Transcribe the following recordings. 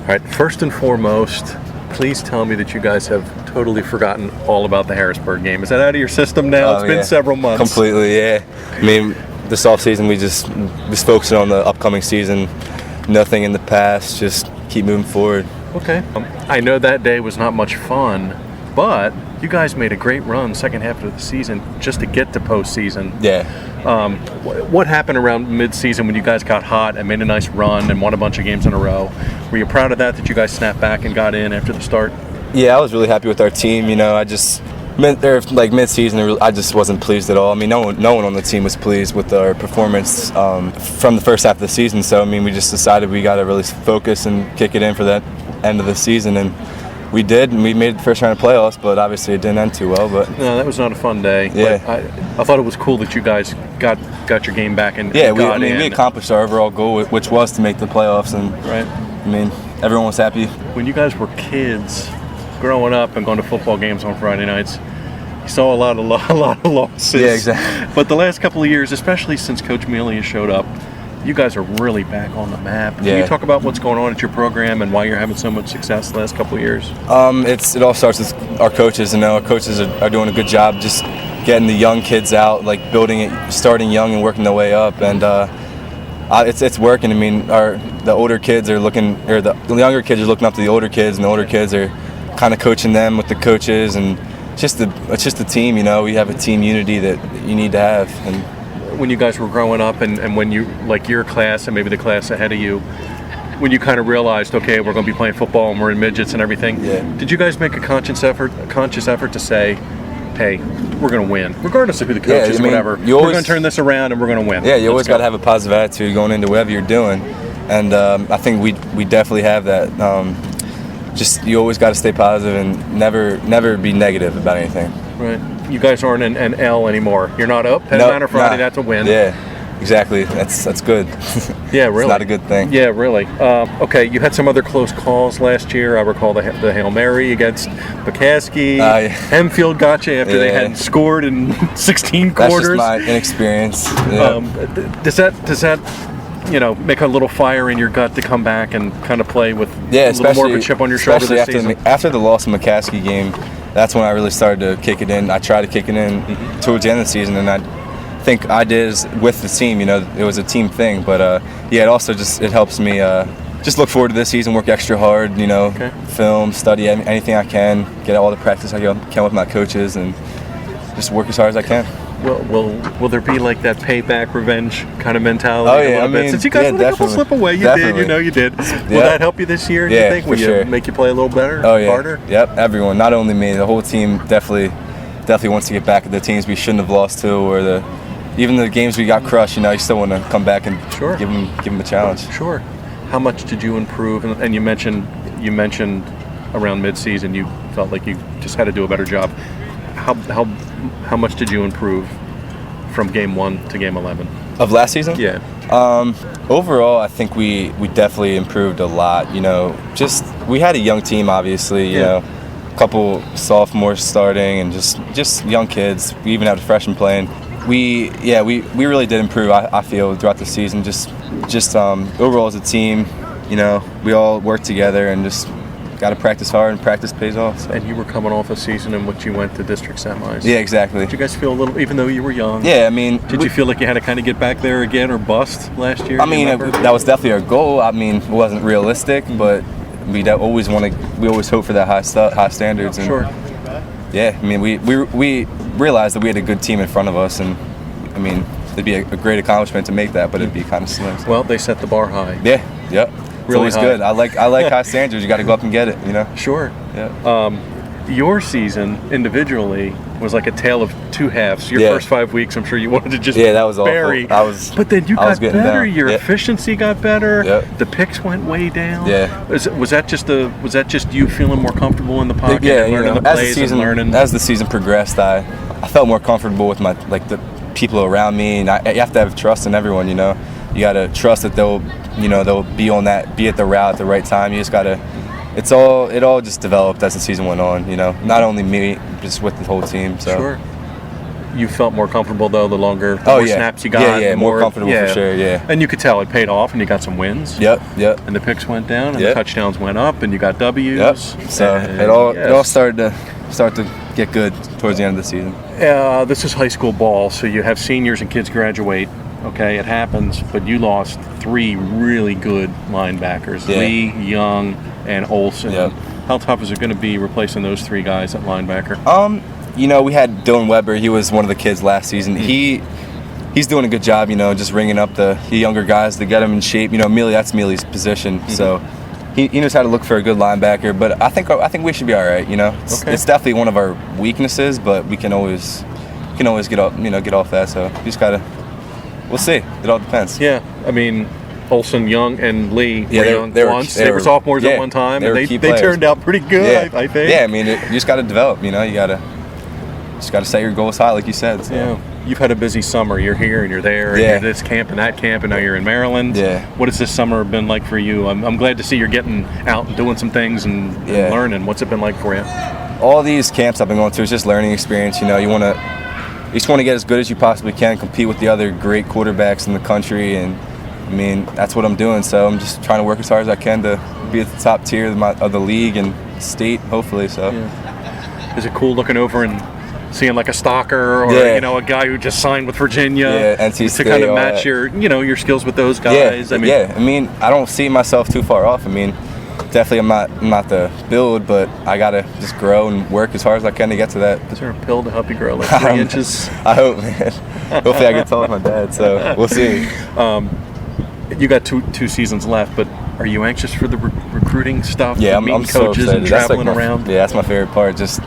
All right, first and foremost, please tell me that you guys have totally forgotten all about the Harrisburg game. Is that out of your system now? It's been several months. Completely, yeah. I mean, this offseason, we just focusing on the upcoming season. Nothing in the past, just keep moving forward. Okay. I know that day was not much fun, but you guys made a great run second half of the season just to get to postseason. Yeah. What happened around mid-season when you guys got hot and made a nice run and won a bunch of games in a row? Were you proud of that you guys snapped back and got in after the start? Yeah, I was really happy with our team. You know, mid-season, I just wasn't pleased at all. I mean, no one on the team was pleased with our performance from the first half of the season. So, I mean, we just decided we got to really focus and kick it in for that end of the season, and we did, and we made the first round of playoffs, but obviously it didn't end too well. But no, that was not a fun day. Yeah. I thought it was cool that you guys got your game back and got in. We accomplished our overall goal, which was to make the playoffs, and right. I mean, everyone was happy. When you guys were kids, growing up and going to football games on Friday nights, you saw a lot of losses. Yeah, exactly. But the last couple of years, especially since Coach Mealy has showed up, you guys are really back on the map. Can you talk about what's going on at your program and why you're having so much success the last couple of years? It all starts with our coaches. You know, our coaches are doing a good job just getting the young kids out, like building it, starting young and working their way up, and it's working. I mean, the older kids are looking, or the younger kids are looking up to the older kids, and the older kids are kind of coaching them with the coaches, and it's just a team. You know, we have a team unity that you need to have. And when you guys were growing up and when you, like your class and maybe the class ahead of you, when you kind of realized, okay, we're going to be playing football and we're in midgets and everything, did you guys make a conscious effort to say, hey, we're going to win, regardless of who the coach is, whatever. We're going to turn this around and we're going to win. Yeah, you always got to have a positive attitude going into whatever you're doing, and I think we definitely have that. Just you always got to stay positive and never be negative about anything. Right. You guys aren't an L anymore. You're not up. Penn, Manor, Friday. That's a win. Yeah, exactly. That's good. Yeah, really. It's not a good thing. Yeah, really. Okay, you had some other close calls last year. I recall the Hail Mary against Bukowski. Hemfield got you after they hadn't scored in 16 quarters. That's just my inexperience. Yeah. Does that make a little fire in your gut to come back and kind of play with a little more of a chip on your shoulder this season? After the loss of McCaskey game, that's when I really started to kick it in. I tried to kick it in towards the end of the season, and I think I did with the team. It was a team thing, but it also it helps me just look forward to this season, work extra hard, film, study anything I can, get all the practice I can with my coaches, and just work as hard as I can. Will there be like that payback, revenge kind of mentality? Oh yeah, bit? Since you guys let a couple slip away, you did. Will that help you this year? Yeah, you think? Will you make you play a little better, harder? Yep, everyone, not only me, the whole team definitely wants to get back at the teams we shouldn't have lost to, or even the games we got crushed. You still want to come back and give them a challenge. Sure. How much did you improve? And you mentioned around mid-season you felt like you just had to do a better job. How much did you improve from game 1 to game 11 of last season? Yeah. Overall, I think we definitely improved a lot. We had a young team, obviously. A couple sophomores starting, and just young kids. We even had a freshman playing. We really did improve. I feel throughout the season. Just overall as a team, we all worked together and just got to practice hard, and practice pays off. So. And you were coming off a season in which you went to district semis. Yeah, exactly. Did you guys feel a little, even though you were young? Yeah, I mean. Did you feel like you had to kind of get back there again or bust last year? I mean, that was definitely our goal. I mean, it wasn't realistic, but we always hope for that high standards. And, sure. Yeah, I mean, we realized that we had a good team in front of us, and I mean, it'd be a great accomplishment to make that, but it'd be kind of slim. Well, they set the bar high. Yeah. Yep. It's really always good. I like high standards. You got to go up and get it. Sure. Yeah. Your season individually was like a tale of two halves. Your first 5 weeks, I'm sure you wanted to just that was bury. Awful. But then you got better. Down. Your efficiency got better. Yep. The picks went way down. Yeah. Was that just you feeling more comfortable in the pocket? Yeah. And learning the plays and learning. As the season progressed, I felt more comfortable with the people around me, and you have to have trust in everyone. You got to trust that they'll be on that, be at the route at the right time. You just got to. It all just developed as the season went on. Not only me, just with the whole team. So. Sure. You felt more comfortable though the more snaps you got. Yeah, the more comfortable for sure. Yeah, and you could tell it paid off, and you got some wins. Yep. And the picks went down, and the touchdowns went up, and you got W's. Yep. So it all started to get good towards the end of the season. This is high school ball, so you have seniors and kids graduate. Okay, it happens, but you lost 3 really good linebackers: Lee, Young, and Olsen. Yep. How tough is it going to be replacing those 3 guys at linebacker? We had Dylan Weber. He was one of the kids last season. He's doing a good job, just ringing up the younger guys to get them in shape. That's Mealy's position, so he knows how to look for a good linebacker. But I think we should be all right. It's definitely one of our weaknesses, but we can always get off that. So you just gotta. We'll see. It all depends. Yeah, I mean, Olsen, Young, and Lee were young once. They were sophomores at one time, and they turned out pretty good, I think. Yeah, I mean, you just got to develop. You just got to set your goals high, like you said. So. Yeah. You've had a busy summer. You're here and you're there, and you're this camp and that camp, and now you're in Maryland. Yeah. What has this summer been like for you? I'm glad to see you're getting out and doing some things and learning. What's it been like for you? All these camps I've been going to is just learning experience. You just want to get as good as you possibly can, compete with the other great quarterbacks in the country, and I mean that's what I'm doing. So I'm just trying to work as hard as I can to be at the top tier of the league and state, hopefully. So, is it cool looking over and seeing like a Stalker or a guy who just signed with Virginia NC State, to kind of match your skills with those guys? I mean, I don't see myself too far off. I mean, definitely I'm not the build, but I gotta just grow and work as hard as I can to get to that. Is there a pill to help you grow like 3 inches? I hope, man. Hopefully I get tall like my dad, so we'll see. You got two seasons left, but are you anxious for the recruiting stuff? Yeah, meeting I'm coaches so and traveling around? Yeah, that's my favorite part. Just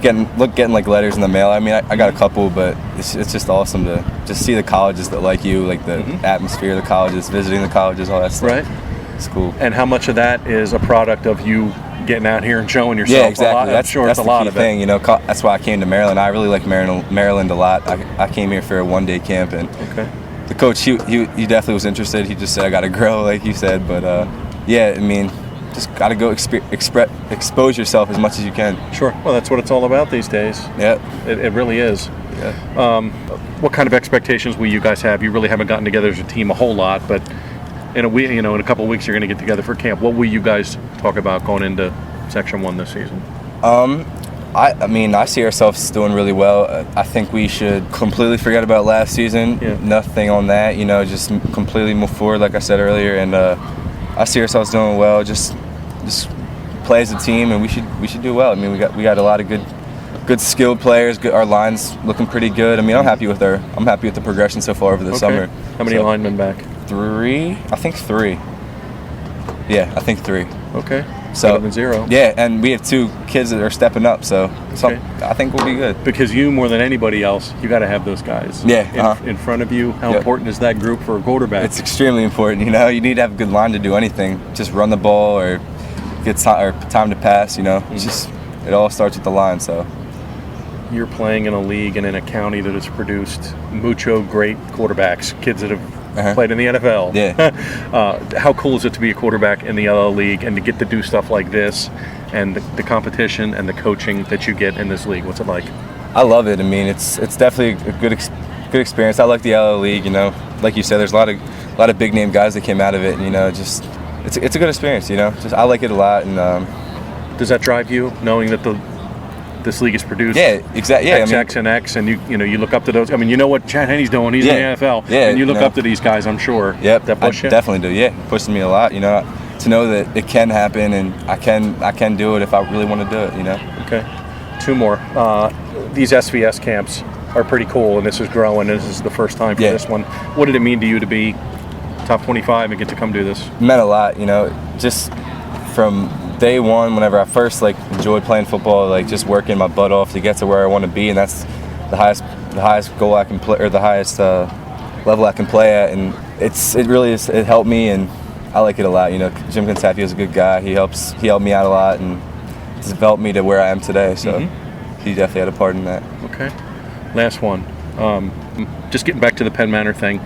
getting like letters in the mail. I mean, I got a couple, but it's just awesome to just see the colleges that like you, like the atmosphere of the colleges, visiting the colleges, all that stuff. Right. It's cool. And how much of that is a product of you getting out here and showing yourself? Yeah, exactly. I'm sure it's a lot of it. Thing, that's why I came to Maryland. I really like Maryland a lot. I came here for a one-day camp, and the coach, he definitely was interested. He just said I got to grow, like you said. But I mean, just got to go expose yourself as much as you can. Sure. Well, that's what it's all about these days. Yeah. It really is. Yeah. What kind of expectations will you guys have? You really haven't gotten together as a team a whole lot, but in a couple of weeks you're going to get together for camp. What will you guys talk about going into Section 1 this season? I mean, I see ourselves doing really well. I think we should completely forget about last season. Yeah. Nothing on that. Just completely move forward, like I said earlier. And I see ourselves doing well. Just play as a team, and we should do well. I mean, we got a lot of good skilled players. Our line's looking pretty good. I mean, I'm happy with the progression so far over the summer. How many linemen back? 3. I think 3. Yeah, I think 3. Okay. So better than 0. Yeah, and we have 2 kids that are stepping up, so I think we'll be good. Because you, more than anybody else, you got to have those guys. Yeah. In front of you. How important is that group for a quarterback? It's extremely important. You need to have a good line to do anything. Just run the ball or get time to pass. It all starts with the line. So. You're playing in a league and in a county that has produced mucho great quarterbacks, kids that have played in the NFL. Yeah. How cool is it to be a quarterback in the LL League and to get to do stuff like this and the competition and the coaching that you get in this league? What's it like? I love it. I mean, it's definitely a good experience. I like the LL League. Like you said, there's a lot of big name guys that came out of it, and it's a good experience. I like it a lot. And does that drive you, knowing that this league is produced? Yeah, exactly. Yeah, X and X, and you look up to those. I mean, you know what Chad Henney's doing? He's in the NFL. Yeah, and you look up to these guys, I'm sure. Yep, that push you? Definitely do. Yeah, it pushes me a lot. To know that it can happen, and I can do it if I really want to do it. Okay. 2 more. These SVS camps are pretty cool, and this is growing. This is the first time for this one. What did it mean to you to be top 25 and get to come do this? It meant a lot. Just from day one, whenever I first enjoyed playing football, just working my butt off to get to where I want to be, and that's the highest goal I can play, or the highest level I can play at, and it helped me, and I like it a lot. Jim Kentucky is a good guy. He helped me out a lot, and it's developed me to where I am today. So he definitely had a part in that. Okay. Last one. Just getting back to the Penn Manor thing.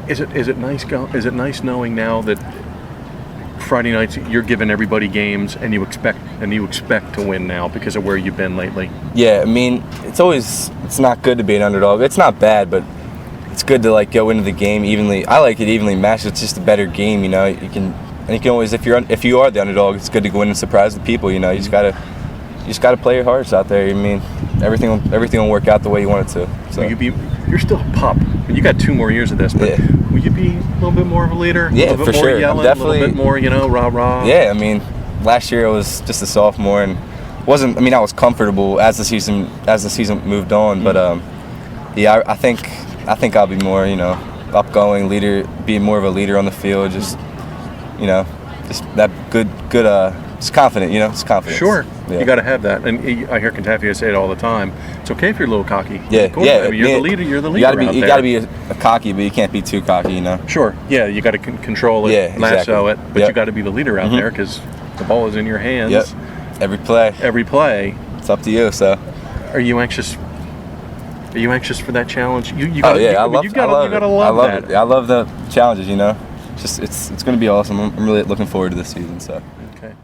Is it nice knowing now that Friday nights, you're giving everybody games, and you expect to win now because of where you've been lately. Yeah, I mean, it's not good to be an underdog. It's not bad, but it's good to like go into the game evenly. I like it evenly matched. It's just a better game, you know. You can always, if you are the underdog, it's good to go in and surprise the people. You know, you just gotta play your hearts out there. I mean, everything will work out the way you want it to. So. You're still a pup. You got 2 more years of this, but will you be a little bit more of a leader? Yeah, a little for bit more sure. Yelling, a little bit more, rah rah. Yeah, I mean, last year I was just a sophomore and I was comfortable as the season moved on, but I think I'll be more, upgoing leader, being more of a leader on the field, just that good just confident, it's confidence. Sure, yeah. You got to have that, and I hear Contafia say it all the time. It's okay if you're a little cocky. Yeah, yeah. I mean, you're the leader. You're the leader. You got to be a cocky, but you can't be too cocky, Sure. Yeah, you got to control it, yeah, lasso exactly. it, but you got to be the leader out there because the ball is in your hands. Yep. Every play. It's up to you. So. Are you anxious? Are you anxious for that challenge? You gotta love that. It. I love the challenges. It's going to be awesome. I'm really looking forward to this season. So. Okay.